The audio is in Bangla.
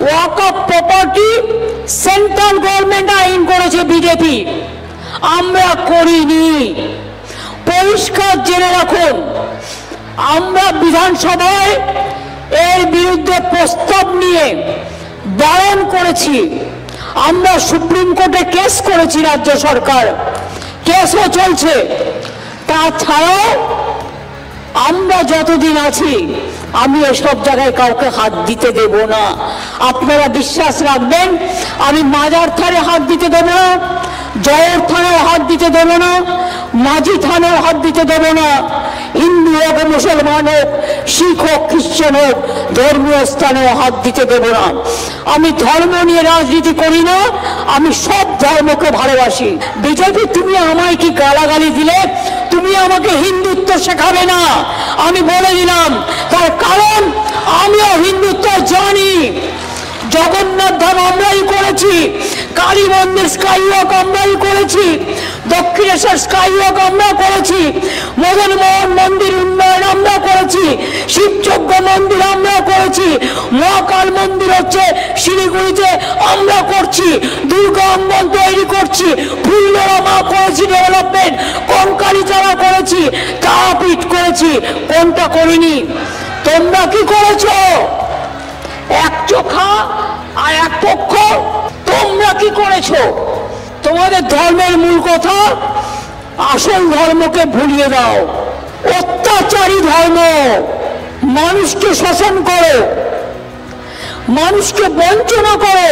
ওয়াকফ প্রপার্টি সেন্ট্রাল গভর্নমেন্ট আইন করেছে বিজেপি, আমরা করিনি। পরিষ্কার জেনে রাখুন, আমরা বিধানসভায় এর বিরুদ্ধে প্রস্তাব নিয়ে বারণ করেছি। আমরা সুপ্রিম কোর্টে কেস করেছি, রাজ্য সরকার কেসও চলছে। তাছাড়াও আমরা যতদিন আছি আমি এসব জায়গায় কাউকে হাত দিতে দেব না। আপনারা বিশ্বাস রাখবেন, আমি মাজার থানে হাত দিতে দেব না, জয়ের থানেও হাত দিতে দেব না, মাঝি থানেও হাত দিতে দেব না। হিন্দু হোক, মুসলমান হোক, শিখ হোক, খ্রিস্টান হোক, ধর্মীয় স্থানেও হাত দিতে দেব না। আমি ধর্ম নিয়ে রাজনীতি করি না, আমি সব ধর্মকে ভালোবাসি। বিজেপি তুমি আমায় কি গালাগালি দিলে, তুমি আমাকে হিন্দুত্ব শেখাবে না, আমি বলে দিলাম। তার কারণ আমিও হিন্দুত্ব জানি। জগন্নাথ ধাম আমরাই করেছি, কালী মন্দির স্কাই ওয়াক আমরাই করেছি, দক্ষিণেশ্বর স্কাই ওয়াক আমরা করেছি, মদন মোহন মন্দির উন্নয়ন আমরা করেছি, শিবযজ্ঞ মন্দির আমরা করেছি, মহাকাল মন্দির হচ্ছে শিলিগুড়িতে আমরা করছি, দুর্গা অঙ্গন তৈরি করছি, ফুল্লরা মা করেছি ডেভেলপমেন্ট, কঙ্কালীতলা করেছি, তারাপীঠ করেছি। কোনটা করিনি? তোমরা কি করেছো? এক চোখা আর এক পক্ষ। তোমরা কি করেছো? তোমাদের ধর্মের মূল কথা, আসল ধর্মকে ভুলিয়ে দাও। অত্যাচারী ধর্ম, মানুষকে শোষণ করো, মানুষকে বঞ্চনা করো।